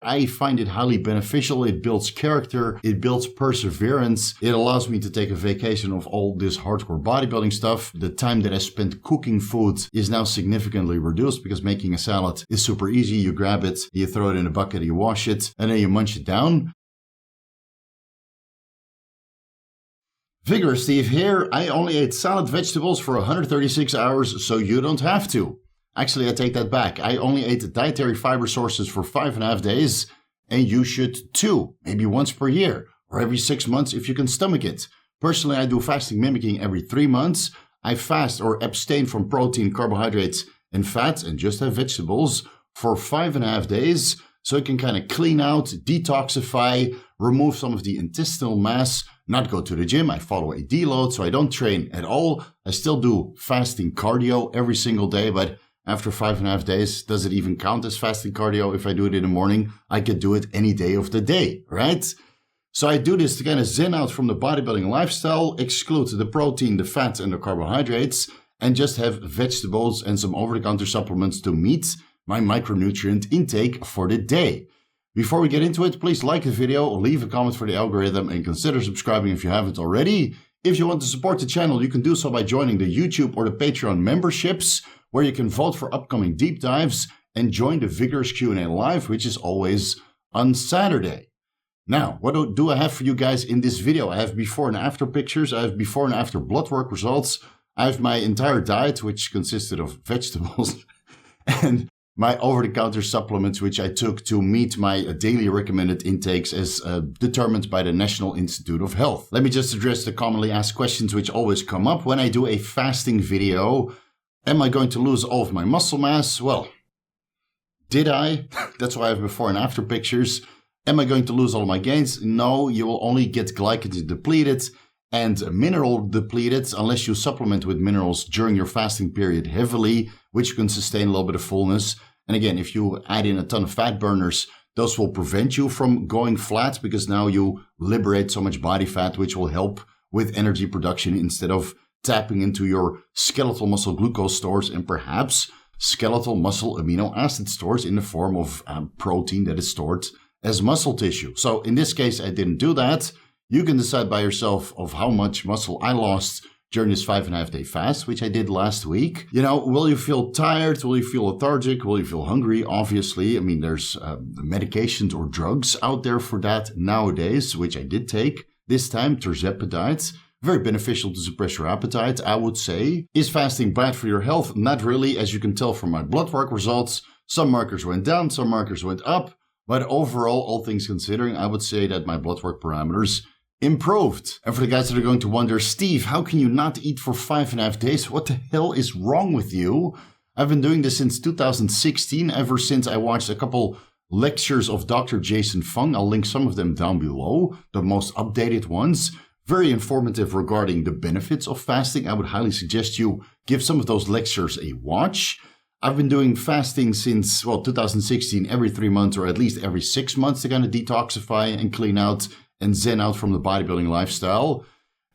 I find it highly beneficial. It builds character. It builds perseverance. It allows me to take a vacation of all this hardcore bodybuilding stuff. The time that I spent cooking food is now significantly reduced because making a salad is super easy. You grab it, you throw it in a bucket, you wash it, and then you munch it down. Vigorous Steve here. I only ate salad vegetables for 136 hours, so you don't have to. Actually, I take that back. I only ate dietary fiber sources for 5.5 days, and you should too, maybe once per year, or every 6 months if you can stomach it. Personally, I do fasting mimicking every 3 months. I fast or abstain from protein, carbohydrates, and fats, and just have vegetables for 5.5 days, so it can kind of clean out, detoxify, remove some of the intestinal mass, not go to the gym. I follow a deload, so I don't train at all. I still do fasting cardio every single day, but after 5.5 days, does it even count as fasting cardio? If I do it in the morning, I could do it any day of the day, right? So I do this to kind of zen out from the bodybuilding lifestyle, exclude the protein, the fats, and the carbohydrates, and just have vegetables and some over-the-counter supplements to meet my micronutrient intake for the day. Before we get into it, please like the video, leave a comment for the algorithm, and consider subscribing if you haven't already. If you want to support the channel, you can do so by joining the YouTube or the Patreon memberships, where you can vote for upcoming deep dives and join the Vigorous Q&A live, which is always on Saturday. Now, what do I have for you guys in this video? I have before and after pictures. I have before and after blood work results. I have my entire diet, which consisted of vegetables, and my over-the-counter supplements, which I took to meet my daily recommended intakes as determined by the National Institute of Health. Let me just address the commonly asked questions which always come up when I do a fasting video. Am I going to lose all of my muscle mass? Well, did I? That's why I have before and after pictures. Am I going to lose all of my gains? No, you will only get glycogen depleted and mineral depleted unless you supplement with minerals during your fasting period heavily, which can sustain a little bit of fullness. And again, if you add in a ton of fat burners, those will prevent you from going flat because now you liberate so much body fat, which will help with energy production instead of tapping into your skeletal muscle glucose stores and perhaps skeletal muscle amino acid stores in the form of protein that is stored as muscle tissue. So in this case, I didn't do that. You can decide by yourself of how much muscle I lost during this 5.5 day fast, which I did last week. You know, will you feel tired? Will you feel lethargic? Will you feel hungry? Obviously, I mean, there's medications or drugs out there for that nowadays, which I did take this time, tirzepatide. Very beneficial to suppress your appetite, I would say. Is fasting bad for your health? Not really, as you can tell from my blood work results. Some markers went down, some markers went up. But overall, all things considering, I would say that my blood work parameters improved. And for the guys that are going to wonder, Steve, how can you not eat for 5.5 days? What the hell is wrong with you? I've been doing this since 2016, ever since I watched a couple lectures of Dr. Jason Fung. I'll link some of them down below, the most updated ones. Very informative regarding the benefits of fasting. I would highly suggest you give some of those lectures a watch. I've been doing fasting since, 2016, every 3 months or at least every 6 months to kind of detoxify and clean out and zen out from the bodybuilding lifestyle.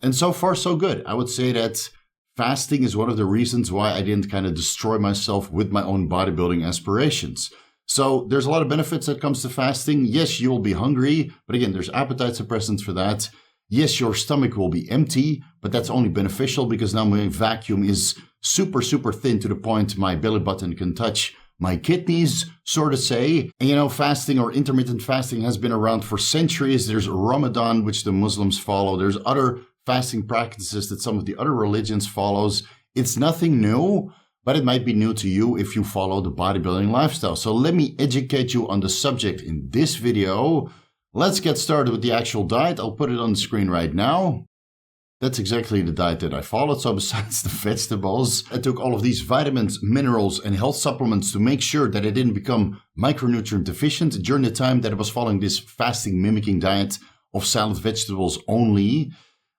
And so far, so good. I would say that fasting is one of the reasons why I didn't kind of destroy myself with my own bodybuilding aspirations. So there's a lot of benefits that comes to fasting. Yes, you will be hungry, but again, there's appetite suppressants for that. Yes, your stomach will be empty, but that's only beneficial because now my vacuum is super, super thin to the point my belly button can touch my kidneys, so to say. And you know, fasting or intermittent fasting has been around for centuries. There's Ramadan, which the Muslims follow. There's other fasting practices that some of the other religions follows. It's nothing new, but it might be new to you if you follow the bodybuilding lifestyle. So let me educate you on the subject in this video. Let's get started with the actual diet. I'll put it on the screen right now. That's exactly the diet that I followed. So besides the vegetables, I took all of these vitamins, minerals, and health supplements to make sure that I didn't become micronutrient deficient during the time that I was following this fasting mimicking diet of salad vegetables only.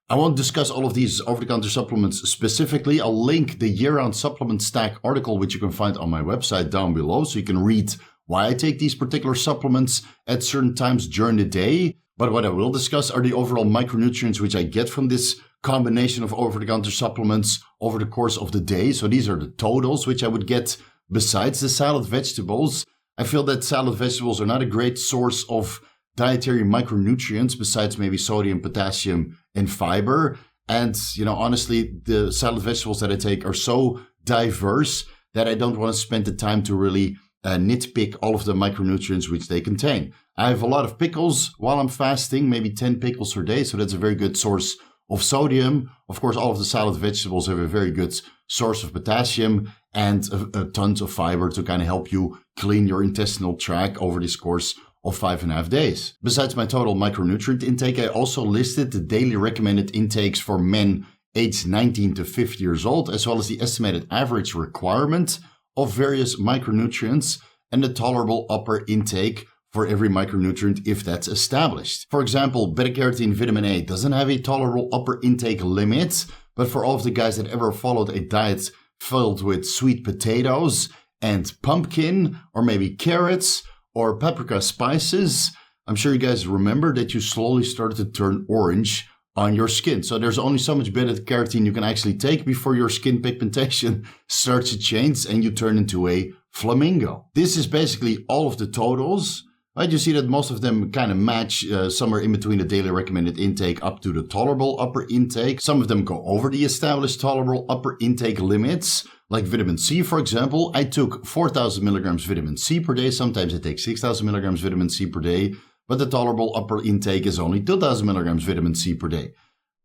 I won't discuss all of these over-the-counter supplements specifically. I'll link the year-round supplement stack article, which you can find on my website down below, so you can read why I take these particular supplements at certain times during the day. But what I will discuss are the overall micronutrients which I get from this combination of over-the-counter supplements over the course of the day. So these are the totals which I would get besides the salad vegetables. I feel that salad vegetables are not a great source of dietary micronutrients besides maybe sodium, potassium, and fiber. And, honestly, the salad vegetables that I take are so diverse that I don't want to spend the time to really nitpick all of the micronutrients which they contain. I have a lot of pickles while I'm fasting, maybe 10 pickles per day. So that's a very good source of sodium. Of course, all of the salad vegetables have a very good source of potassium and tons of fiber to kind of help you clean your intestinal tract over this course of 5.5 days. Besides my total micronutrient intake, I also listed the daily recommended intakes for men aged 19 to 50 years old, as well as the estimated average requirement of various micronutrients and the tolerable upper intake for every micronutrient if that's established. For example, beta-carotene vitamin A doesn't have a tolerable upper intake limit, but for all of the guys that ever followed a diet filled with sweet potatoes and pumpkin, or maybe carrots, or paprika spices, I'm sure you guys remember that you slowly started to turn orange on your skin. So there's only so much beta-carotene you can actually take before your skin pigmentation starts to change and you turn into a flamingo. This is basically all of the totals. Right, you see that most of them kind of match somewhere in between the daily recommended intake up to the tolerable upper intake. Some of them go over the established tolerable upper intake limits, like vitamin C, for example. I took 4,000 milligrams vitamin C per day. Sometimes I take 6,000 milligrams vitamin C per day, but the tolerable upper intake is only 2,000 milligrams vitamin C per day.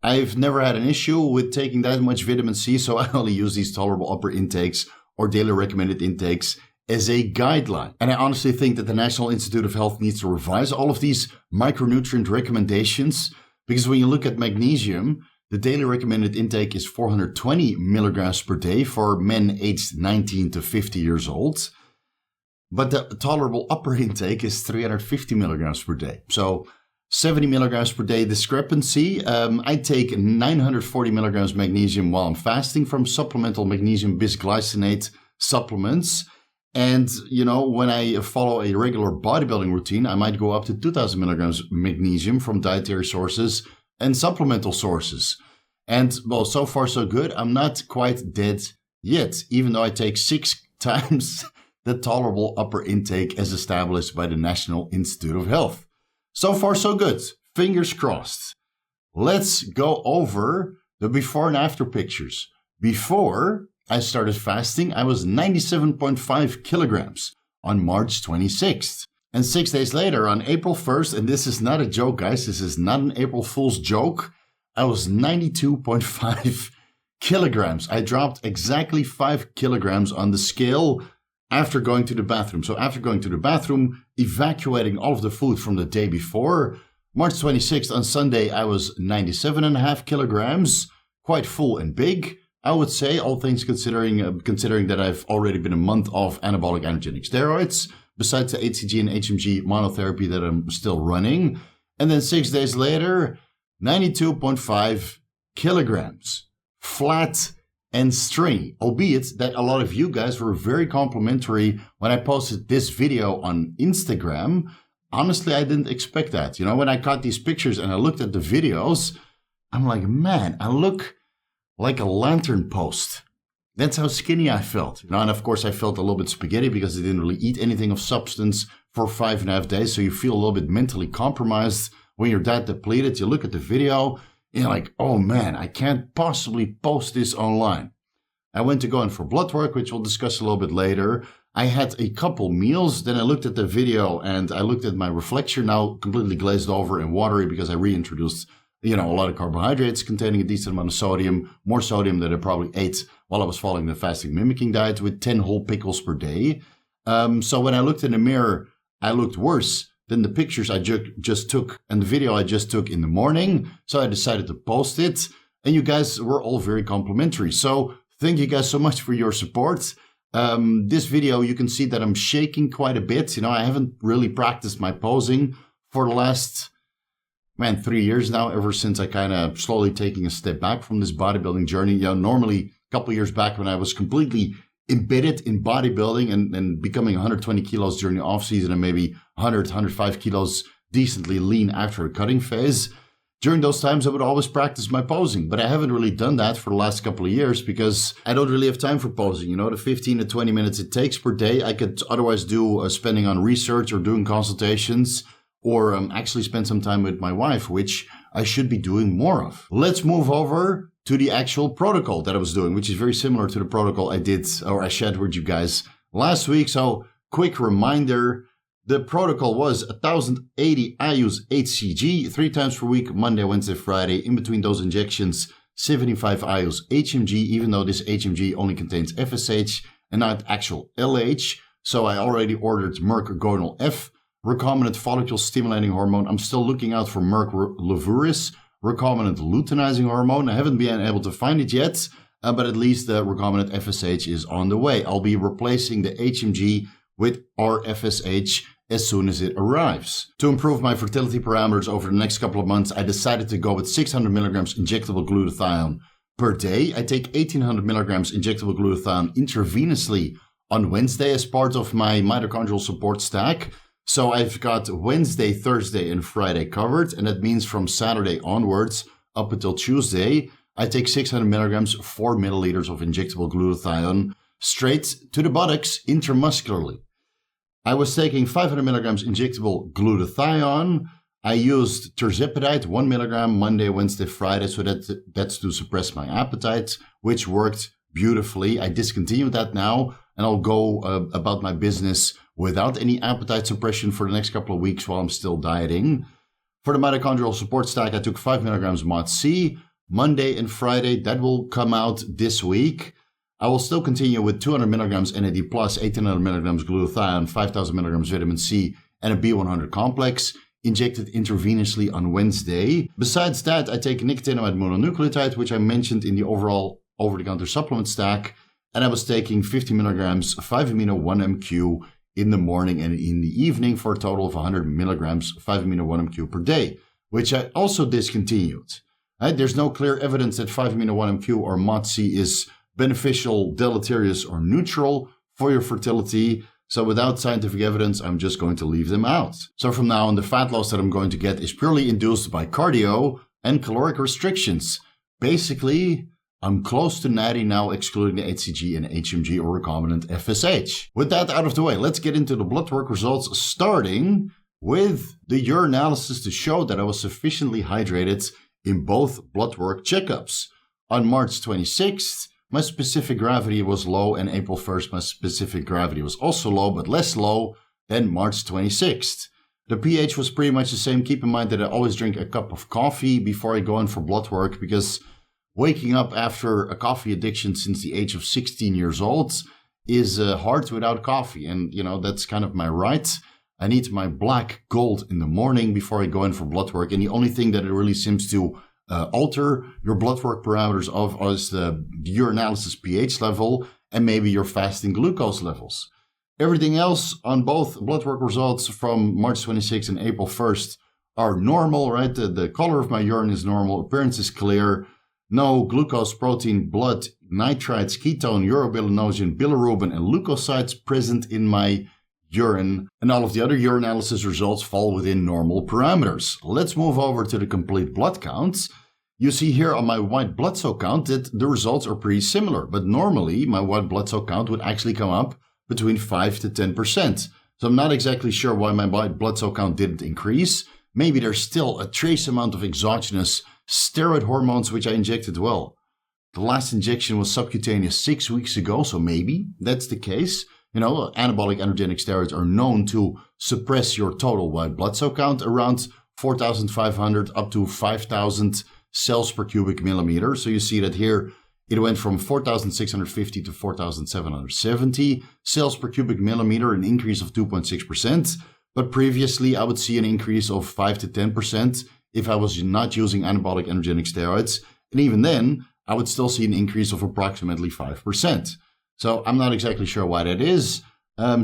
I've never had an issue with taking that much vitamin C, so I only use these tolerable upper intakes or daily recommended intakes as a guideline. And I honestly think that the National Institute of Health needs to revise all of these micronutrient recommendations, because when you look at magnesium, the daily recommended intake is 420 milligrams per day for men aged 19 to 50 years old. But the tolerable upper intake is 350 milligrams per day. So 70 milligrams per day discrepancy. I take 940 milligrams magnesium while I'm fasting from supplemental magnesium bisglycinate supplements. And, when I follow a regular bodybuilding routine, I might go up to 2,000 milligrams magnesium from dietary sources and supplemental sources. And, well, so far so good. I'm not quite dead yet, even though I take 6 times the tolerable upper intake as established by the National Institute of Health. So far so good. Fingers crossed. Let's go over the before and after pictures. Before I started fasting, I was 97.5 kilograms on March 26th. And 6 days later, on April 1st, and this is not a joke, guys, this is not an April Fool's joke, I was 92.5 kilograms. I dropped exactly 5 kilograms on the scale after going to the bathroom. So after going to the bathroom, evacuating all of the food from the day before, March 26th on Sunday, I was 97.5 kilograms, quite full and big. I would say, all things considering that I've already been a month off anabolic androgenic steroids, besides the HCG and HMG monotherapy that I'm still running. And then 6 days later, 92.5 kilograms, flat and stringy, albeit that a lot of you guys were very complimentary when I posted this video on Instagram. Honestly, I didn't expect that. When I caught these pictures and I looked at the videos, I'm like, man, I look like a lantern post. That's how skinny I felt. And of course I felt a little bit spaghetti because I didn't really eat anything of substance for 5.5 days. So you feel a little bit mentally compromised when you're that depleted. You look at the video and you're like, oh man, I can't possibly post this online. I went to go in for blood work, which we'll discuss a little bit later. I had a couple meals. Then I looked at the video and I looked at my reflection, now completely glazed over and watery because I reintroduced a lot of carbohydrates containing a decent amount of sodium, more sodium than I probably ate while I was following the fasting-mimicking diet with 10 whole pickles per day. So when I looked in the mirror, I looked worse than the pictures I just took and the video I just took in the morning. So I decided to post it, and you guys were all very complimentary. So thank you guys so much for your support. This video, you can see that I'm shaking quite a bit. I haven't really practiced my posing for the last 3 years now, ever since I kind of slowly taking a step back from this bodybuilding journey. Normally a couple of years back when I was completely embedded in bodybuilding and becoming 120 kilos during the off season and maybe 100, 105 kilos decently lean after a cutting phase. During those times, I would always practice my posing, but I haven't really done that for the last couple of years because I don't really have time for posing. You know, the 15 to 20 minutes it takes per day, I could otherwise do spending on research or doing consultations or actually spend some time with my wife, which I should be doing more of. Let's move over to the actual protocol that I was doing, which is very similar to the protocol I did or I shared with you guys last week. So quick reminder. The protocol was 1,080 IUs HCG 3 times per week, Monday, Wednesday, Friday. In between those injections, 75 IUs HMG, even though this HMG only contains FSH and not actual LH. So I already ordered Merck Gonal F, recombinant follicle stimulating hormone. I'm still looking out for Merck Vigorous, recombinant luteinizing hormone. I haven't been able to find it yet, but at least the recombinant FSH is on the way. I'll be replacing the HMG with RFSH as soon as it arrives. To improve my fertility parameters over the next couple of months, I decided to go with 600 milligrams injectable glutathione per day. I take 1800 milligrams injectable glutathione intravenously on Wednesday as part of my mitochondrial support stack. So I've got Wednesday, Thursday, and Friday covered, and that means from Saturday onwards up until Tuesday, I take 600 milligrams, 4 milliliters of injectable glutathione straight to the buttocks intramuscularly. I was taking 500 milligrams injectable glutathione. I used tirzepatide, 1 milligram, Monday, Wednesday, Friday, so that's to suppress my appetite, which worked beautifully. I discontinued that now, and I'll go about my business without any appetite suppression for the next couple of weeks while I'm still dieting. For the mitochondrial support stack, I took 5 milligrams MOD-C, Monday and Friday. That will come out this week. I will still continue with 200 milligrams NAD+, 1800 milligrams glutathione, 5000 milligrams vitamin C, and a B100 complex, injected intravenously on Wednesday. Besides that, I take nicotinamide mononucleotide, which I mentioned in the overall over-the-counter supplement stack, and I was taking 50 milligrams 5-amino 1-MQ in the morning and in the evening for a total of 100 milligrams 5-amino 1-MQ per day, which I also discontinued. There's no clear evidence that 5-amino 1-MQ or MOD-C is beneficial, deleterious, or neutral for your fertility. So without scientific evidence, I'm just going to leave them out. So from now on, the fat loss that I'm going to get is purely induced by cardio and caloric restrictions. Basically, I'm close to natty now, excluding the HCG and HMG or recombinant FSH. With that out of the way, let's get into the blood work results, starting with the urinalysis to show that I was sufficiently hydrated in both blood work checkups. On March 26th, my specific gravity was low, and April 1st, my specific gravity was also low, but less low than March 26th. The pH was pretty much the same. Keep in mind that I always drink a cup of coffee before I go in for blood work, because waking up after a coffee addiction since the age of 16 years old is hard without coffee. And, you know, that's kind of my right. I need my black gold in the morning before I go in for blood work. And the only thing that it really seems to alter your blood work parameters of is the urinalysis pH level and maybe your fasting glucose levels. Everything else on both blood work results from March 26th and April 1st are normal, right? The color of my urine is normal, appearance is clear, no glucose, protein, blood, nitrites, ketone, urobilinogen, bilirubin, and leukocytes present in my urine, and all of the other urinalysis results fall within normal parameters. Let's move over to the complete blood counts. You see here on my white blood cell count that the results are pretty similar, but normally my white blood cell count would actually come up between 5 to 10%. So I'm not exactly sure why my white blood cell count didn't increase. Maybe there's still a trace amount of exogenous steroid hormones which I injected well. The last injection was subcutaneous 6 weeks ago, so maybe that's the case. You know, anabolic androgenic steroids are known to suppress your total white blood cell count around 4,500 up to 5,000 cells per cubic millimeter. So you see that here it went from 4,650 to 4,770 cells per cubic millimeter, an increase of 2.6%. But previously I would see an increase of 5 to 10% if I was not using anabolic androgenic steroids. And even then, I would still see an increase of approximately 5%. So I'm not exactly sure why that is.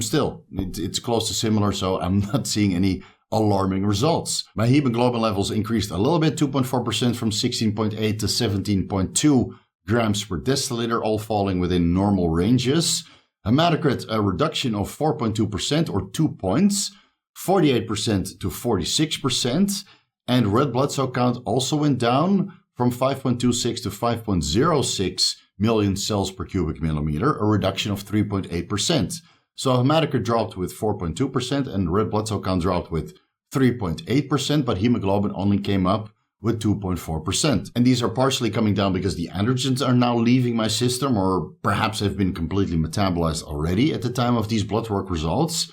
Still, it's close to similar, so I'm not seeing any alarming results. My hemoglobin levels increased a little bit, 2.4% from 16.8 to 17.2 grams per deciliter, all falling within normal ranges. Hematocrit, a reduction of 4.2% or 2 points, 48% to 46%. And red blood cell count also went down from 5.26 to 5.06 million cells per cubic millimeter, a reduction of 3.8%. So hematocrit dropped with 4.2% and red blood cell count dropped with 3.8%, but hemoglobin only came up with 2.4%. And these are partially coming down because the androgens are now leaving my system, or perhaps have been completely metabolized already at the time of these blood work results.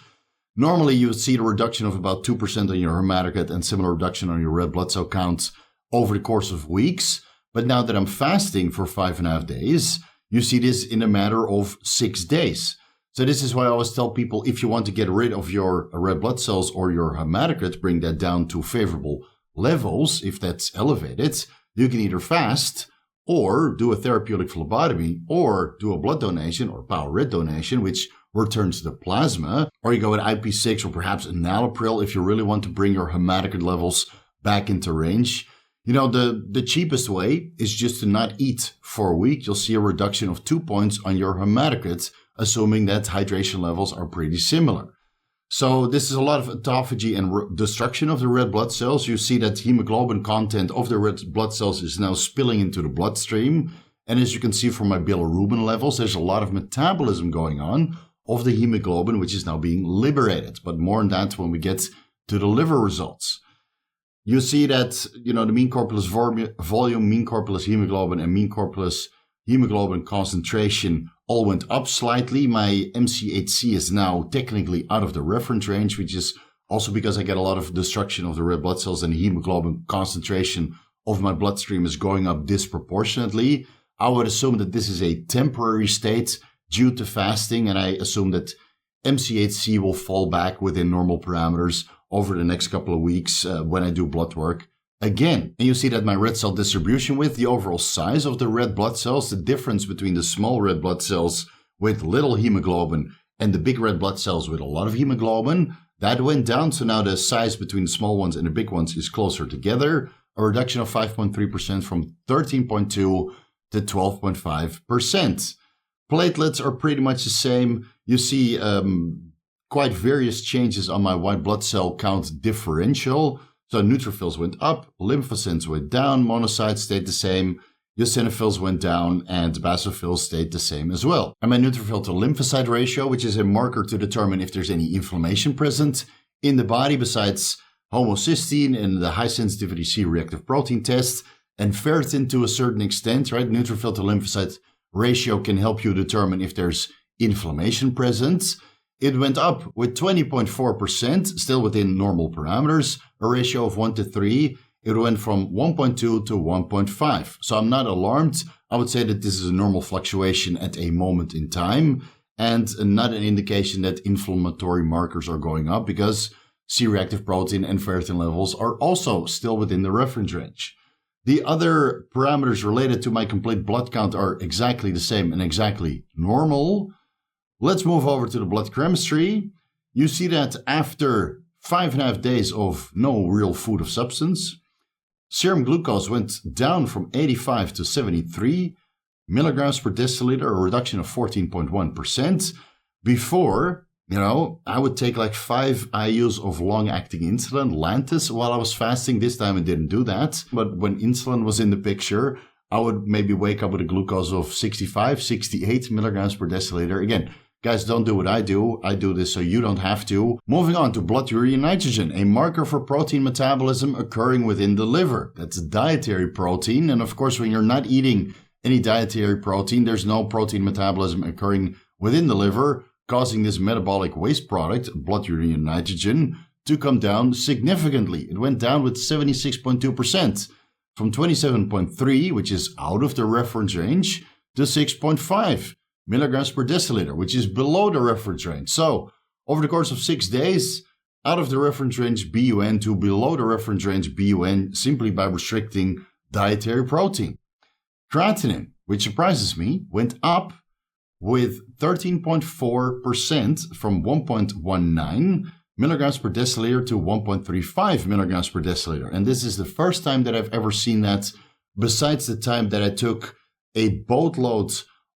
Normally, you would see the reduction of about 2% on your hematocrit and similar reduction on your red blood cell count over the course of weeks. But now that I'm fasting for 5.5 days, you see this in a matter of 6 days. So this is why I always tell people, if you want to get rid of your red blood cells or your hematocrit, bring that down to favorable levels. If that's elevated, you can either fast or do a therapeutic phlebotomy or do a blood donation or power red donation, which returns the plasma, or you go with IP6 or perhaps enalapril if you really want to bring your hematocrit levels back into range. You know, the cheapest way is just to not eat for a week. You'll see a reduction of 2 points on your hematocrit, assuming that hydration levels are pretty similar. So this is a lot of autophagy and destruction of the red blood cells. You see that hemoglobin content of the red blood cells is now spilling into the bloodstream. And as you can see from my bilirubin levels, there's a lot of metabolism going on of the hemoglobin, which is now being liberated. But more on that when we get to the liver results. You see that, you know, the mean corpulus volume, mean corpulus hemoglobin, and mean corpulus hemoglobin concentration all went up slightly. My MCHC is now technically out of the reference range, which is also because I get a lot of destruction of the red blood cells and the hemoglobin concentration of my bloodstream is going up disproportionately. I would assume that this is a temporary state due to fasting, and I assume that MCHC will fall back within normal parameters over the next couple of weeks when I do blood work again. And you see that my red cell distribution with the overall size of the red blood cells, the difference between the small red blood cells with little hemoglobin and the big red blood cells with a lot of hemoglobin, that went down. So now the size between the small ones and the big ones is closer together, a reduction of 5.3% from 13.2 to 12.5%. Platelets are pretty much the same. You see quite various changes on my white blood cell count differential. So neutrophils went up, lymphocytes went down, monocytes stayed the same, eosinophils went down, and basophils stayed the same as well. And my neutrophil to lymphocyte ratio, which is a marker to determine if there's any inflammation present in the body besides homocysteine and the high sensitivity C-reactive protein test, and ferritin to a certain extent, right? Neutrophil to lymphocyte ratio can help you determine if there's inflammation present. It went up with 20.4%, still within normal parameters, a ratio of 1 to 3. It went from 1.2 to 1.5. So I'm not alarmed. I would say that this is a normal fluctuation at a moment in time and not an indication that inflammatory markers are going up, because C-reactive protein and ferritin levels are also still within the reference range. The other parameters related to my complete blood count are exactly the same and exactly normal. Let's move over to the blood chemistry. You see that after 5.5 days of no real food of substance, serum glucose went down from 85 to 73 milligrams per deciliter, a reduction of 14.1%. Before, I would take like 5 IUs of long-acting insulin, Lantus, while I was fasting. This time I didn't do that. But when insulin was in the picture, I would maybe wake up with a glucose of 65, 68 milligrams per deciliter. Again, guys, don't do what I do. I do this so you don't have to. Moving on to blood urea nitrogen, a marker for protein metabolism occurring within the liver. That's dietary protein. And of course, when you're not eating any dietary protein, there's no protein metabolism occurring within the liver, causing this metabolic waste product, blood urea nitrogen, to come down significantly. It went down with 76.2%, from 27.3, which is out of the reference range, to 6.5 milligrams per deciliter, which is below the reference range. So, over the course of 6 days, out of the reference range BUN to below the reference range BUN, simply by restricting dietary protein. Creatinine, which surprises me, went up with 13.4% from 1.19 milligrams per deciliter to 1.35 milligrams per deciliter. And this is the first time that I've ever seen that, besides the time that I took a boatload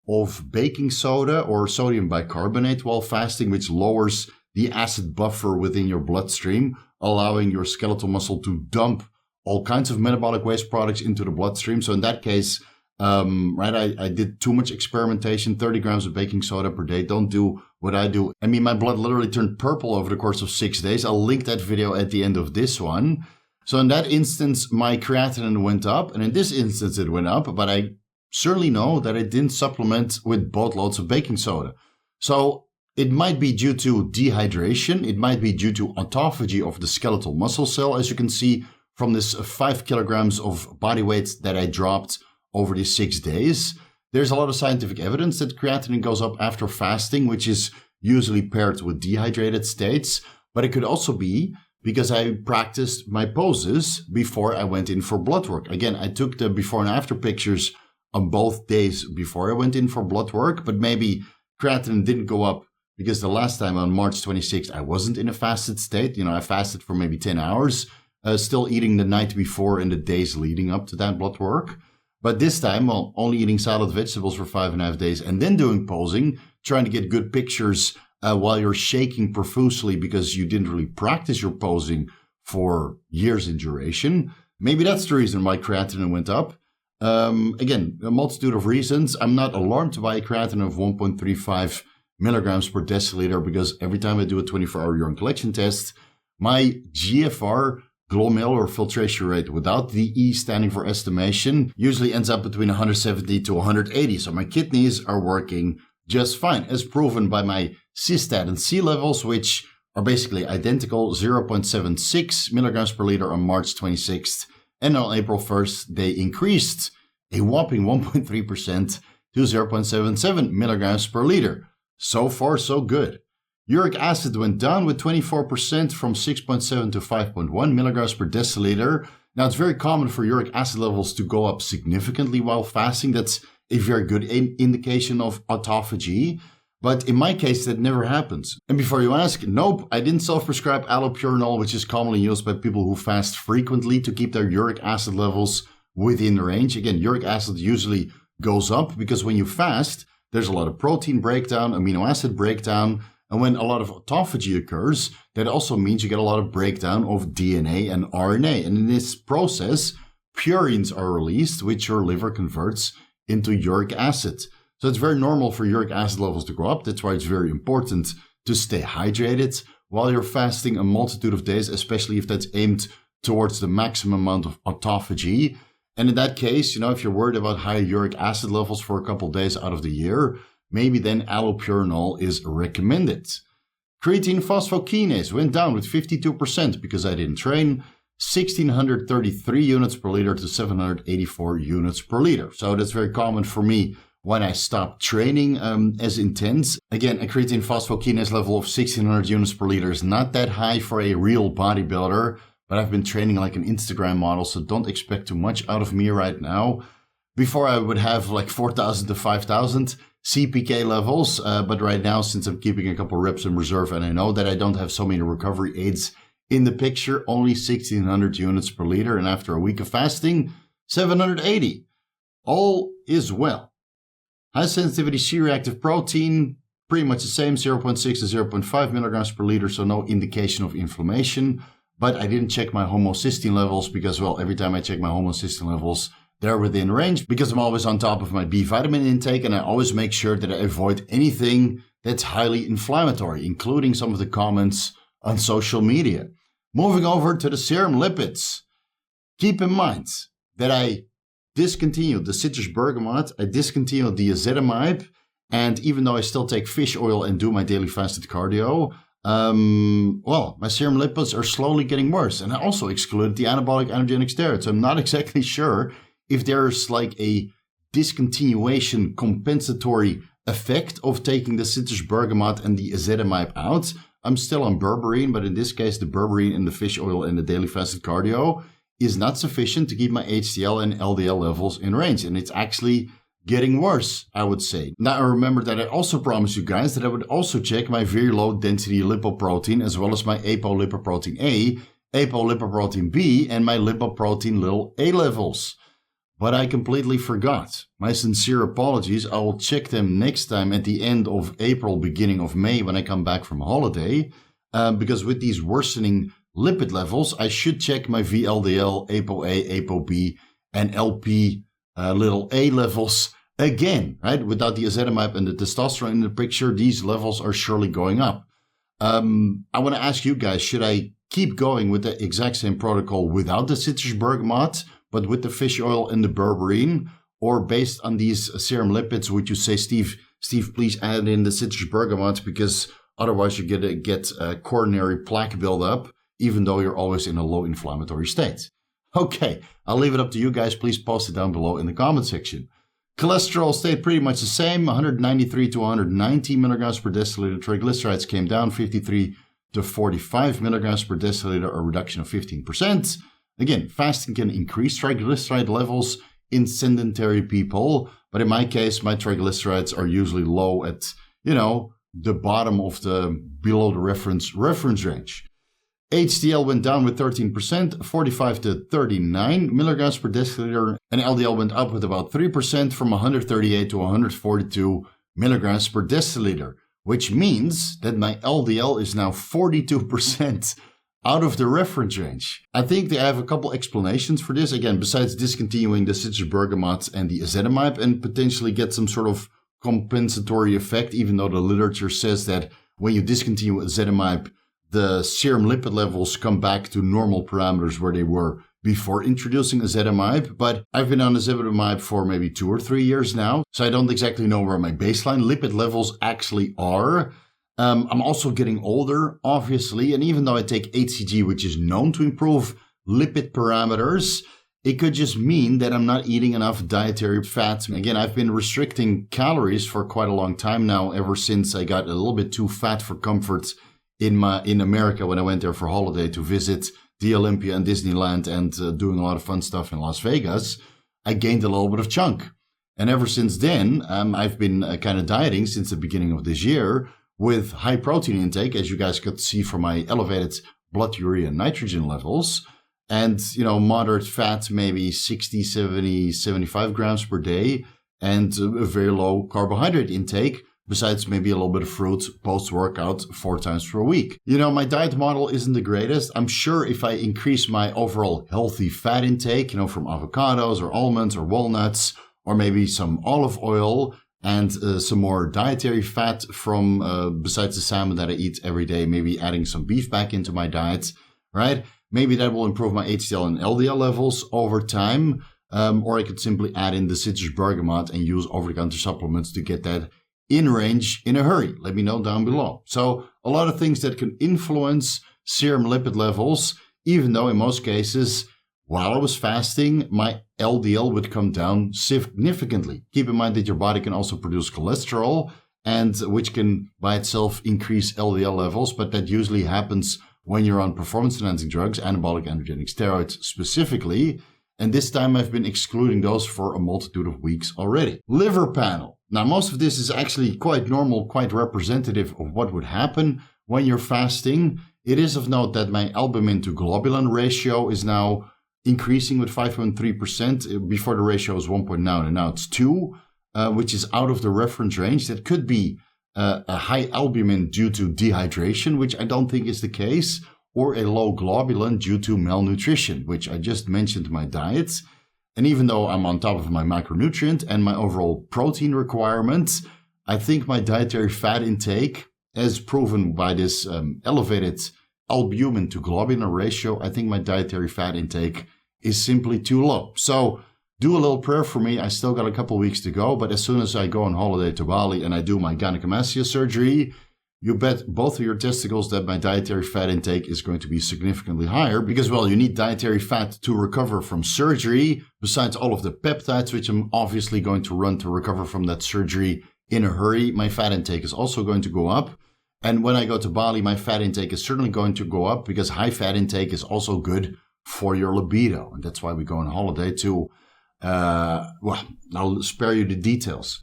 of baking soda or sodium bicarbonate while fasting, which lowers the acid buffer within your bloodstream, allowing your skeletal muscle to dump all kinds of metabolic waste products into the bloodstream. So in that case, I did too much experimentation, 30 grams of baking soda per day. Don't do what I do. I mean, my blood literally turned purple over the course of 6 days. I'll link that video at the end of this one. So in that instance, my creatinine went up, and in this instance, it went up, but I certainly know that I didn't supplement with boatloads of baking soda. So it might be due to dehydration. It might be due to autophagy of the skeletal muscle cell, as you can see from this 5 kilograms of body weight that I dropped over these 6 days. There's a lot of scientific evidence that creatinine goes up after fasting, which is usually paired with dehydrated states. But it could also be because I practiced my poses before I went in for blood work. Again, I took the before and after pictures on both days before I went in for blood work, but maybe creatinine didn't go up because the last time on March 26th, I wasn't in a fasted state. I fasted for maybe 10 hours, still eating the night before and the days leading up to that blood work. But this time, well, only eating salad vegetables for 5.5 days and then doing posing, trying to get good pictures while you're shaking profusely because you didn't really practice your posing for years in duration. Maybe that's the reason why creatinine went up. Again, a multitude of reasons. I'm not alarmed by a creatinine of 1.35 milligrams per deciliter because every time I do a 24-hour urine collection test, my GFR, glomerular filtration rate without the E standing for estimation, usually ends up between 170 to 180. So my kidneys are working just fine, as proven by my cystatin C levels, which are basically identical, 0.76 milligrams per liter on March 26th. And on April 1st, they increased a whopping 1.3% to 0.77 milligrams per liter. So far, so good. Uric acid went down with 24% from 6.7 to 5.1 milligrams per deciliter. Now, it's very common for uric acid levels to go up significantly while fasting. That's a very good indication of autophagy. But in my case, that never happens. And before you ask, nope, I didn't self-prescribe allopurinol, which is commonly used by people who fast frequently to keep their uric acid levels within range. Again, uric acid usually goes up because when you fast, there's a lot of protein breakdown, amino acid breakdown. And when a lot of autophagy occurs, that also means you get a lot of breakdown of DNA and RNA. And in this process, purines are released, which your liver converts into uric acid. So it's very normal for uric acid levels to go up. That's why it's very important to stay hydrated while you're fasting a multitude of days, especially if that's aimed towards the maximum amount of autophagy. And in that case, if you're worried about high uric acid levels for a couple of days out of the year, maybe then allopurinol is recommended. Creatine phosphokinase went down with 52% because I didn't train, 1,633 units per liter to 784 units per liter. So that's very common for me when I stopped training as intense. Again, a creatine phosphokinase level of 1,600 units per liter is not that high for a real bodybuilder, but I've been training like an Instagram model, so don't expect too much out of me right now. Before I would have like 4,000 to 5,000 CPK levels, but right now, since I'm keeping a couple reps in reserve and I know that I don't have so many recovery aids in the picture, only 1,600 units per liter, and after a week of fasting, 780. All is well. High sensitivity C-reactive protein, pretty much the same, 0.6 to 0.5 milligrams per liter, so no indication of inflammation. But I didn't check my homocysteine levels because, well, every time I check my homocysteine levels, they're within range because I'm always on top of my B vitamin intake and I always make sure that I avoid anything that's highly inflammatory, including some of the comments on social media. Moving over to the serum lipids. Keep in mind that I discontinued the citrus bergamot, I discontinued the ezetimibe, and even though I still take fish oil and do my daily fasted cardio, my serum lipids are slowly getting worse. And I also excluded the anabolic androgenic steroids. I'm not exactly sure if there's like a discontinuation compensatory effect of taking the citrus bergamot and the ezetimibe out. I'm still on berberine, but in this case, the berberine and the fish oil and the daily fasted cardio is not sufficient to keep my HDL and LDL levels in range. And it's actually getting worse, I would say. Now, I remember that I also promised you guys that I would also check my very low density lipoprotein as well as my apolipoprotein A, apolipoprotein B, and my lipoprotein little a levels. But I completely forgot. My sincere apologies. I will check them next time at the end of April, beginning of May when I come back from holiday. Because with these worsening lipid levels, I should check my VLDL, ApoA, ApoB, and LP little a levels again, right? Without the ezetimibe and the testosterone in the picture, these levels are surely going up. I want to ask you guys, should I keep going with the exact same protocol without the citrus bergamot, but with the fish oil and the berberine? Or based on these serum lipids, would you say, Steve, please add in the citrus bergamot, because otherwise you're going to get coronary plaque buildup, even though you're always in a low inflammatory state. Okay, I'll leave it up to you guys. Please post it down below in the comment section. Cholesterol stayed pretty much the same, 193 to 190 milligrams per deciliter. Triglycerides came down 53 to 45 milligrams per deciliter, a reduction of 15%. Again, fasting can increase triglyceride levels in sedentary people, but in my case, my triglycerides are usually low at, the bottom of below the reference range. HDL went down with 13%, 45 to 39 milligrams per deciliter, and LDL went up with about 3% from 138 to 142 milligrams per deciliter, which means that my LDL is now 42% out of the reference range. I think they have a couple explanations for this, again, besides discontinuing the citrus bergamot and the ezetimibe and potentially get some sort of compensatory effect, even though the literature says that when you discontinue ezetimibe, the serum lipid levels come back to normal parameters where they were before introducing ezetimibe. But I've been on ezetimibe for maybe 2 or 3 years now, so I don't exactly know where my baseline lipid levels actually are. I'm also getting older, obviously, and even though I take HCG, which is known to improve lipid parameters, it could just mean that I'm not eating enough dietary fat. Again, I've been restricting calories for quite a long time now, ever since I got a little bit too fat for comfort in America when I went there for holiday to visit the Olympia and Disneyland and doing a lot of fun stuff in Las Vegas. I gained a little bit of chunk. And ever since then, I've been kind of dieting since the beginning of this year with high protein intake, as you guys could see from my elevated blood urea and nitrogen levels, and, moderate fat, maybe 60, 70, 75 grams per day, and a very low carbohydrate intake, besides maybe a little bit of fruit post-workout 4 times per week. My diet model isn't the greatest. I'm sure if I increase my overall healthy fat intake, from avocados or almonds or walnuts, or maybe some olive oil and some more dietary fat from, besides the salmon that I eat every day, maybe adding some beef back into my diet, right? Maybe that will improve my HDL and LDL levels over time. Or I could simply add in the citrus bergamot and use over-the-counter supplements to get that in range in a hurry. Let me know down below. So a lot of things that can influence serum lipid levels, even though in most cases, while I was fasting, my LDL would come down significantly. Keep in mind that your body can also produce cholesterol, and which can by itself increase LDL levels, but that usually happens when you're on performance-enhancing drugs, anabolic androgenic steroids specifically. And this time I've been excluding those for a multitude of weeks already. Liver panel. Now, most of this is actually quite normal, quite representative of what would happen when you're fasting. It is of note that my albumin to globulin ratio is now increasing with 5.3%. Before the ratio was 1.9 and now it's 2, which is out of the reference range. That could be a high albumin due to dehydration, which I don't think is the case, or a low globulin due to malnutrition, which I just mentioned in my diet. And even though I'm on top of my macronutrient and my overall protein requirements, I think my dietary fat intake, as proven by this elevated albumin to globulin ratio, I think my dietary fat intake is simply too low. So do a little prayer for me. I still got a couple weeks to go, but as soon as I go on holiday to Bali and I do my gynecomastia surgery, you bet both of your testicles that my dietary fat intake is going to be significantly higher because, well, you need dietary fat to recover from surgery, besides all of the peptides, which I'm obviously going to run to recover from that surgery in a hurry. My fat intake is also going to go up. And when I go to Bali, my fat intake is certainly going to go up because high fat intake is also good for your libido. And that's why we go on holiday too. I'll spare you the details.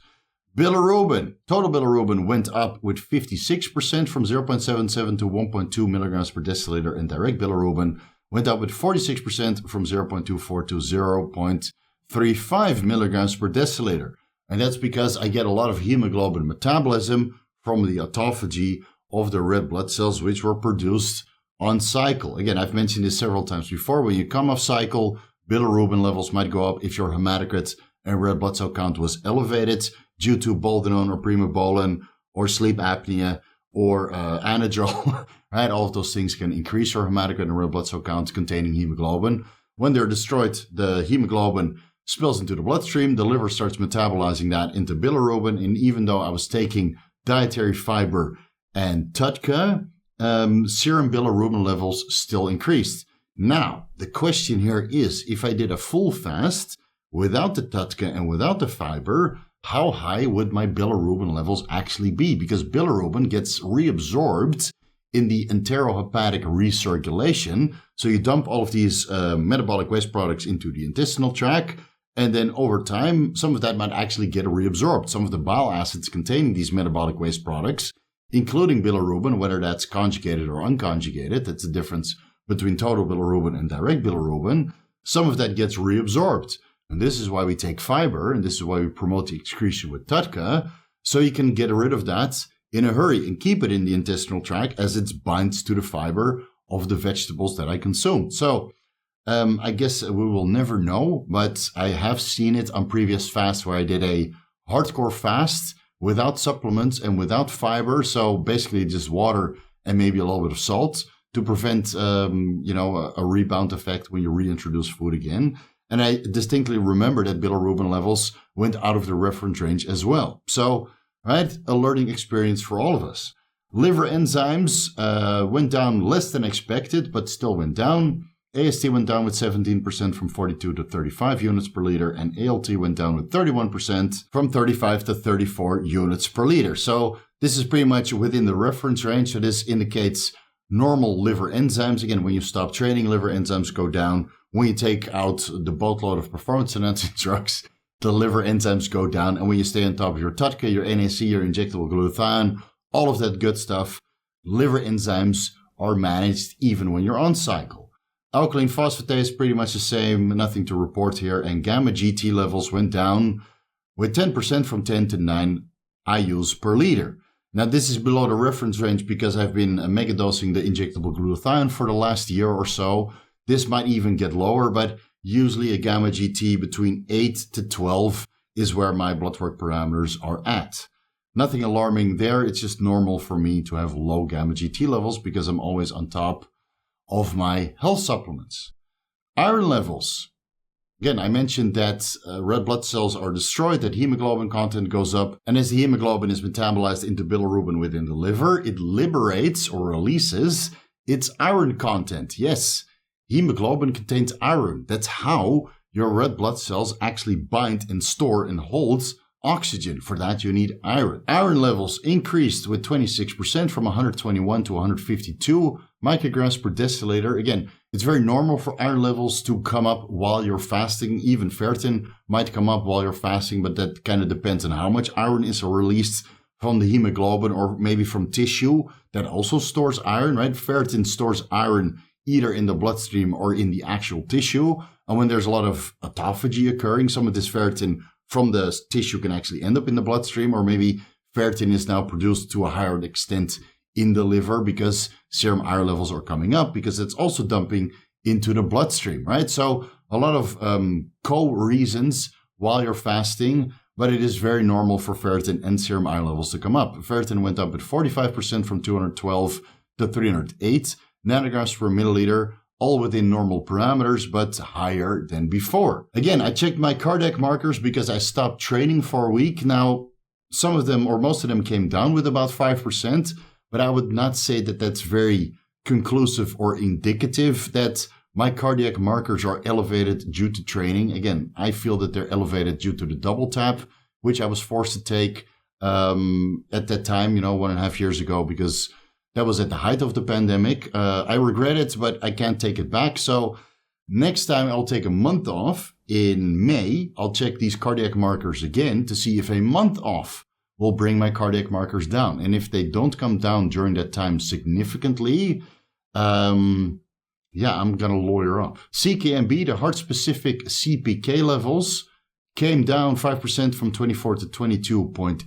Bilirubin. Total bilirubin went up with 56% from 0.77 to 1.2 milligrams per deciliter, and direct bilirubin went up with 46% from 0.24 to 0.35 milligrams per deciliter. And that's because I get a lot of hemoglobin metabolism from the autophagy of the red blood cells, which were produced on cycle. Again, I've mentioned this several times before. When you come off cycle, bilirubin levels might go up if your hematocrit and red blood cell count was elevated due to boldenone or primobolan or sleep apnea or anadrol, right? All of those things can increase your hematocrit and red blood cell count containing hemoglobin. When they're destroyed, the hemoglobin spills into the bloodstream. The liver starts metabolizing that into bilirubin. And even though I was taking dietary fiber and TUDCA, serum bilirubin levels still increased. Now, the question here is, if I did a full fast without the TUDCA and without the fiber, how high would my bilirubin levels actually be? Because bilirubin gets reabsorbed in the enterohepatic recirculation. So you dump all of these metabolic waste products into the intestinal tract, and then over time, some of that might actually get reabsorbed. Some of the bile acids containing these metabolic waste products, including bilirubin, whether that's conjugated or unconjugated, that's the difference between total bilirubin and direct bilirubin, some of that gets reabsorbed. And this is why we take fiber, and this is why we promote the excretion with TUDCA, so you can get rid of that in a hurry and keep it in the intestinal tract as it binds to the fiber of the vegetables that I consume. So I guess we will never know, but I have seen it on previous fasts where I did a hardcore fast without supplements and without fiber. So basically just water and maybe a little bit of salt to prevent, a rebound effect when you reintroduce food again. And I distinctly remember that bilirubin levels went out of the reference range as well. So, right, a learning experience for all of us. Liver enzymes went down less than expected, but still went down. AST went down with 17% from 42 to 35 units per liter, and ALT went down with 31% from 35 to 34 units per liter. So this is pretty much within the reference range. So this indicates normal liver enzymes. Again, when you stop training, liver enzymes go down. When you take out the boatload of performance-enhancing drugs, the liver enzymes go down. And when you stay on top of your TUDCA, your NAC, your injectable glutathione, all of that good stuff, liver enzymes are managed even when you're on cycle. Alkaline phosphatase, pretty much the same, nothing to report here. And gamma GT levels went down with 10% from 10 to 9 IUs per liter. Now, this is below the reference range because I've been megadosing the injectable glutathione for the last year or so. This might even get lower, but usually a gamma GT between 8 to 12 is where my blood work parameters are at. Nothing alarming there. It's just normal for me to have low gamma GT levels because I'm always on top of my health supplements. Iron levels. Again, I mentioned that red blood cells are destroyed, that hemoglobin content goes up, and as the hemoglobin is metabolized into bilirubin within the liver, it liberates or releases its iron content. Yes, hemoglobin contains iron. That's how your red blood cells actually bind and store and hold oxygen. For that, you need iron. Iron levels increased with 26% from 121 to 152 micrograms per deciliter. Again, it's very normal for iron levels to come up while you're fasting. Even ferritin might come up while you're fasting, but that kind of depends on how much iron is released from the hemoglobin or maybe from tissue that also stores iron, right? Ferritin stores iron either in the bloodstream or in the actual tissue. And when there's a lot of autophagy occurring, some of this ferritin from the tissue can actually end up in the bloodstream, or maybe ferritin is now produced to a higher extent in the liver because serum iron levels are coming up because it's also dumping into the bloodstream, right? So a lot of co-reasons while you're fasting, but it is very normal for ferritin and serum iron levels to come up. Ferritin went up at 45% from 212 to 308 nanograms per milliliter, all within normal parameters, but higher than before. Again, I checked my cardiac markers because I stopped training for a week. Now, some of them or most of them came down with about 5%, but I would not say that that's very conclusive or indicative that my cardiac markers are elevated due to training. Again, I feel that they're elevated due to the double tap, which I was forced to take at that time, 1.5 years ago, because that was at the height of the pandemic. I regret it, but I can't take it back. So next time I'll take a month off in May. I'll check these cardiac markers again to see if a month off will bring my cardiac markers down. And if they don't come down during that time significantly, I'm going to lawyer up. CKMB, the heart-specific CPK levels, came down 5% from 24 to 22.8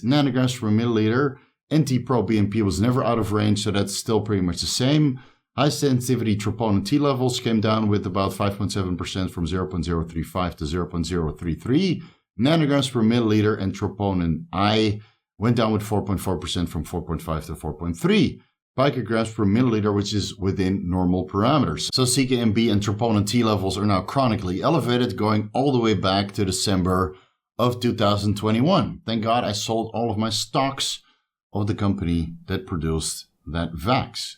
nanograms per milliliter. NT-proBNP was never out of range, so that's still pretty much the same. High sensitivity troponin T levels came down with about 5.7% from 0.035 to 0.033 nanograms per milliliter, and troponin I went down with 4.4% from 4.5 to 4.3 picograms per milliliter, which is within normal parameters. So CKMB and troponin T levels are now chronically elevated, going all the way back to December of 2021. Thank God I sold all of my stocks of the company that produced that vax.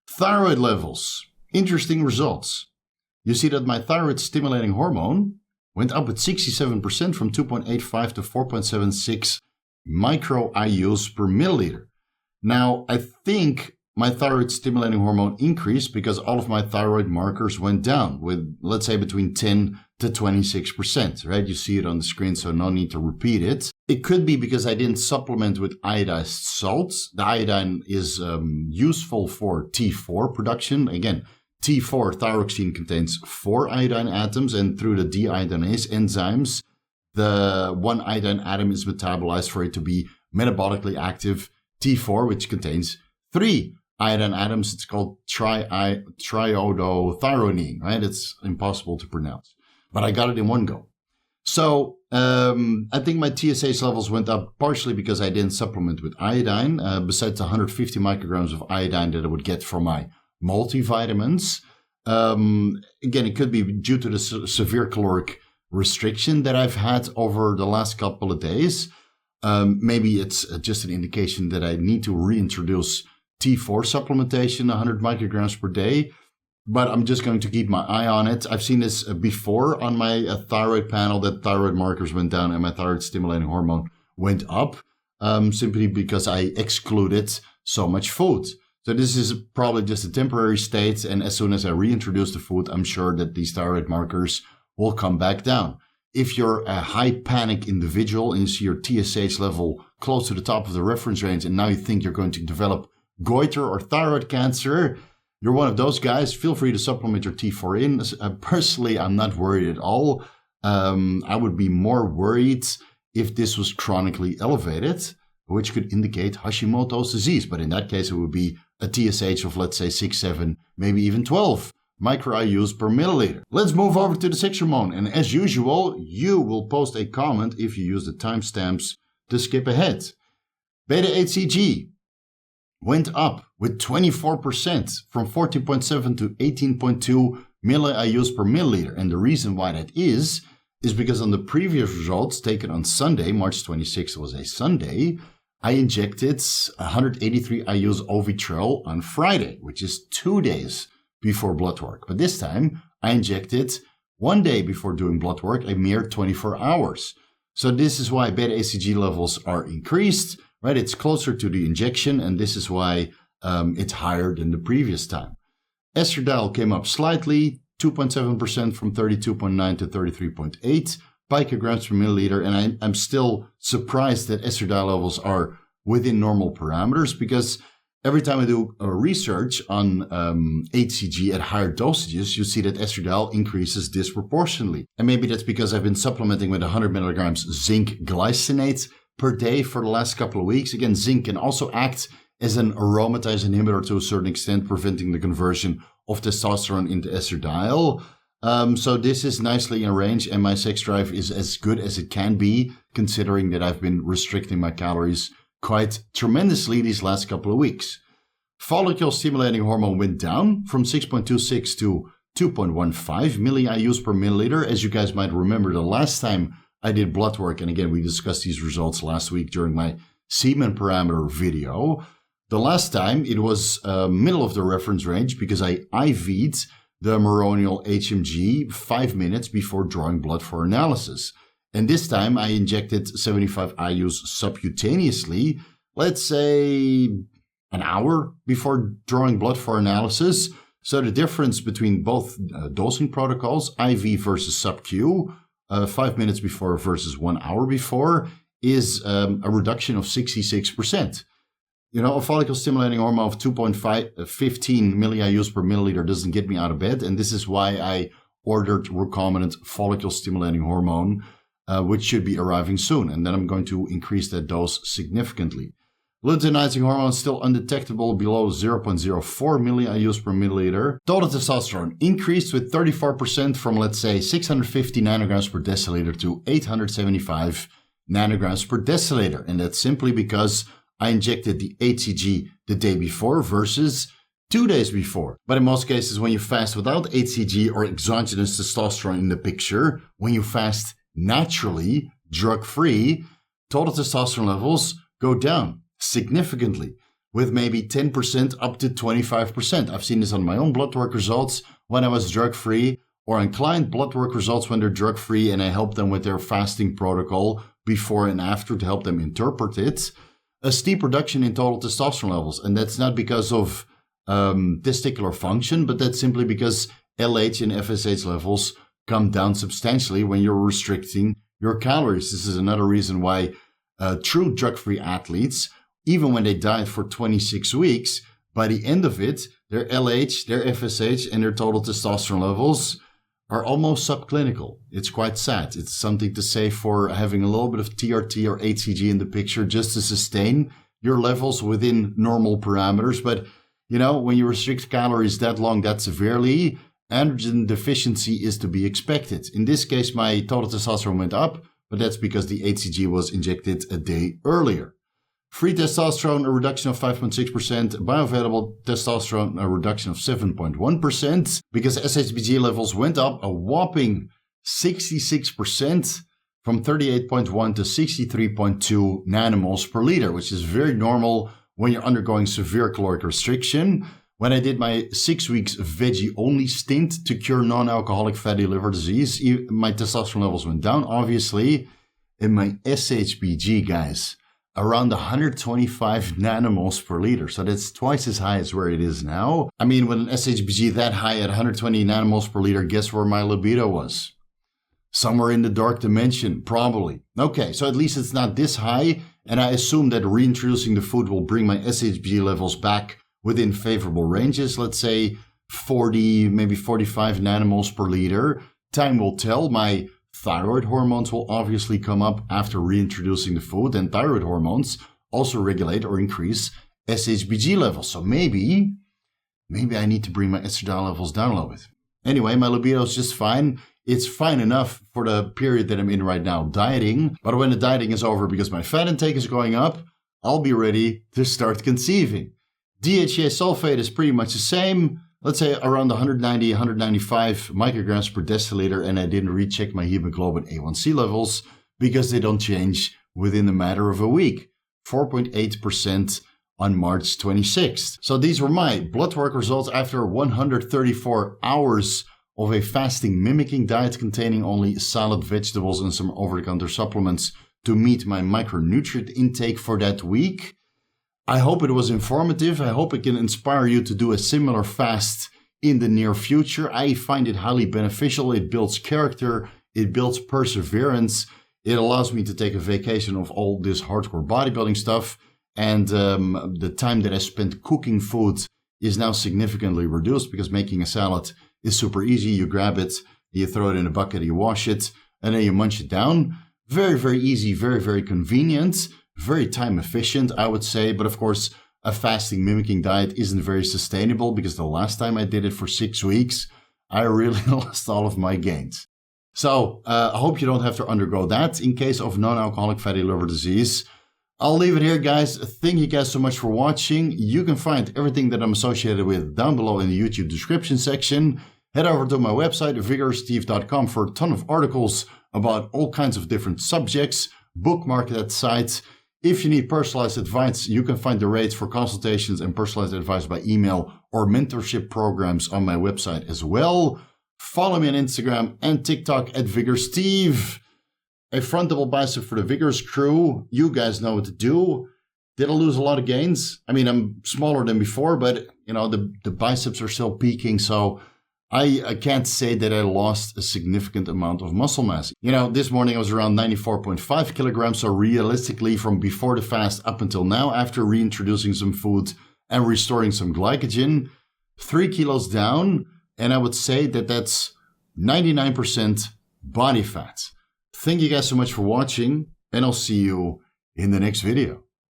Thyroid levels. Interesting results. You see that my thyroid stimulating hormone went up with 67% from 2.85 to 4.76 micro IUs per milliliter. Now, I think my thyroid stimulating hormone increased because all of my thyroid markers went down with, let's say, between 10 to 26%, right? You see it on the screen, so no need to repeat it. It could be because I didn't supplement with iodized salts. The iodine is useful for T4 production. Again, T4 thyroxine contains 4 iodine atoms, and through the deiodinase enzymes, the one iodine atom is metabolized for it to be metabolically active T4, which contains 3 iodine atoms. It's called triiodothyronine, right? It's impossible to pronounce, but I got it in one go. So I think my TSH levels went up partially because I didn't supplement with iodine, besides 150 micrograms of iodine that I would get from my multivitamins. Again, it could be due to the severe caloric restriction that I've had over the last couple of days. Maybe it's just an indication that I need to reintroduce T4 supplementation, 100 micrograms per day. But I'm just going to keep my eye on it. I've seen this before on my thyroid panel, that thyroid markers went down and my thyroid stimulating hormone went up, simply because I excluded so much food. So this is probably just a temporary state. And as soon as I reintroduce the food, I'm sure that these thyroid markers will come back down. If you're a high panic individual and you see your TSH level close to the top of the reference range, and now you think you're going to develop goiter or thyroid cancer, you're one of those guys, feel free to supplement your T4 in. Personally, I'm not worried at all. I would be more worried if this was chronically elevated, which could indicate Hashimoto's disease. But in that case, it would be a TSH of, let's say, 6, 7, maybe even 12 micro IUs per milliliter. Let's move over to the sex hormone. And as usual, you will post a comment if you use the timestamps to skip ahead. Beta-HCG went up with 24% from 14.7 to 18.2 milli-IUs per milliliter. And the reason why that is because on the previous results taken on Sunday, March 26th was a Sunday, I injected 183 IUs Ovitrel on Friday, which is 2 days before blood work. But this time I injected 1 day before doing blood work, a mere 24 hours. So this is why beta-HCG levels are increased, right? It's closer to the injection, and this is why it's higher than the previous time. Estradiol came up slightly, 2.7% from 32.9 to 33.8 picograms per milliliter. And I'm still surprised that estradiol levels are within normal parameters, because every time I do research on HCG at higher dosages, you see that estradiol increases disproportionately. And maybe that's because I've been supplementing with 100 milligrams zinc glycinate per day for the last couple of weeks. Again, zinc can also act as an aromatase inhibitor to a certain extent, preventing the conversion of testosterone into estradiol. So this is nicely in range, and my sex drive is as good as it can be, considering that I've been restricting my calories quite tremendously these last couple of weeks. Follicle stimulating hormone went down from 6.26 to 2.15 milli-IUs per milliliter. As you guys might remember, the last time I did blood work, and again, we discussed these results last week during my semen parameter video. The last time it was middle of the reference range because I IV'd the Meronial HMG 5 minutes before drawing blood for analysis. And this time I injected 75 IUs subcutaneously, let's say an hour before drawing blood for analysis. So the difference between both dosing protocols, IV versus sub-Q, 5 minutes before versus 1 hour before, is a reduction of 66%. You know, a follicle stimulating hormone of 2.15 milli-IUs per milliliter doesn't get me out of bed. And this is why I ordered recombinant follicle stimulating hormone, which should be arriving soon. And then I'm going to increase that dose significantly. Luteinizing hormone is still undetectable below 0.04 milliIUs per milliliter. Total testosterone increased with 34% from, let's say, 650 nanograms per deciliter to 875 nanograms per deciliter. And that's simply because I injected the HCG the day before versus 2 days before. But in most cases, when you fast without HCG or exogenous testosterone in the picture, when you fast naturally, drug-free, total testosterone levels go down significantly, with maybe 10% up to 25%. I've seen this on my own blood work results when I was drug-free, or on client blood work results when they're drug-free, and I help them with their fasting protocol before and after to help them interpret it. A steep reduction in total testosterone levels, and that's not because of testicular function, but that's simply because LH and FSH levels come down substantially when you're restricting your calories. This is another reason why true drug-free athletes, even when they diet for 26 weeks, by the end of it, their LH, their FSH, and their total testosterone levels are almost subclinical. It's quite sad. It's something to say for having a little bit of TRT or HCG in the picture just to sustain your levels within normal parameters. But, you know, when you restrict calories that long, that severely, androgen deficiency is to be expected. In this case, my total testosterone went up, but that's because the HCG was injected a day earlier. Free testosterone, a reduction of 5.6%. Bioavailable testosterone, a reduction of 7.1%. Because SHBG levels went up a whopping 66% from 38.1 to 63.2 nanomoles per liter, which is very normal when you're undergoing severe caloric restriction. When I did my 6 weeks veggie-only stint to cure non-alcoholic fatty liver disease, my testosterone levels went down, obviously. And my SHBG, guys, around 125 nanomoles per liter. So that's twice as high as where it is now. I mean, with an SHBG that high at 120 nanomoles per liter, guess where my libido was? Somewhere in the dark dimension, probably. Okay, so at least it's not this high. And I assume that reintroducing the food will bring my SHBG levels back within favorable ranges. Let's say 40, maybe 45 nanomoles per liter. Time will tell. My thyroid hormones will obviously come up after reintroducing the food, and thyroid hormones also regulate or increase SHBG levels. So maybe I need to bring my estradiol levels down a little bit. Anyway, my libido is just fine. It's fine enough for the period that I'm in right now, dieting. But when the dieting is over, because my fat intake is going up, I'll be ready to start conceiving. DHEA sulfate is pretty much the same. Let's say around 190, 195 micrograms per deciliter, and I didn't recheck my hemoglobin A1C levels because they don't change within a matter of a week. 4.8% on March 26th. So these were my blood work results after 134 hours of a fasting-mimicking diet containing only salad, vegetables, and some over-the-counter supplements to meet my micronutrient intake for that week. I hope it was informative. I hope it can inspire you to do a similar fast in the near future. I find it highly beneficial. It builds character. It builds perseverance. It allows me to take a vacation of all this hardcore bodybuilding stuff. And the time that I spent cooking food is now significantly reduced because making a salad is super easy. You grab it, you throw it in a bucket, you wash it, and then you munch it down. Very, very easy, very, very convenient. Very time efficient, I would say. But of course, a fasting mimicking diet isn't very sustainable because the last time I did it for 6 weeks, I really lost all of my gains. So I hope you don't have to undergo that in case of non-alcoholic fatty liver disease. I'll leave it here, guys. Thank you guys so much for watching. You can find everything that I'm associated with down below in the YouTube description section. Head over to my website, vigoroussteve.com, for a ton of articles about all kinds of different subjects. Bookmark that site. If you need personalized advice, you can find the rates for consultations and personalized advice by email or mentorship programs on my website as well. Follow me on Instagram and TikTok at VigorSteve. A front double bicep for the Vigorous crew. You guys know what to do. Did I lose a lot of gains? I mean, I'm smaller than before, but you know, the biceps are still peaking, so I can't say that I lost a significant amount of muscle mass. You know, this morning I was around 94.5 kilograms. So realistically, from before the fast up until now, after reintroducing some food and restoring some glycogen, 3 kilos down. And I would say that that's 99% body fat. Thank you guys so much for watching, and I'll see you in the next video.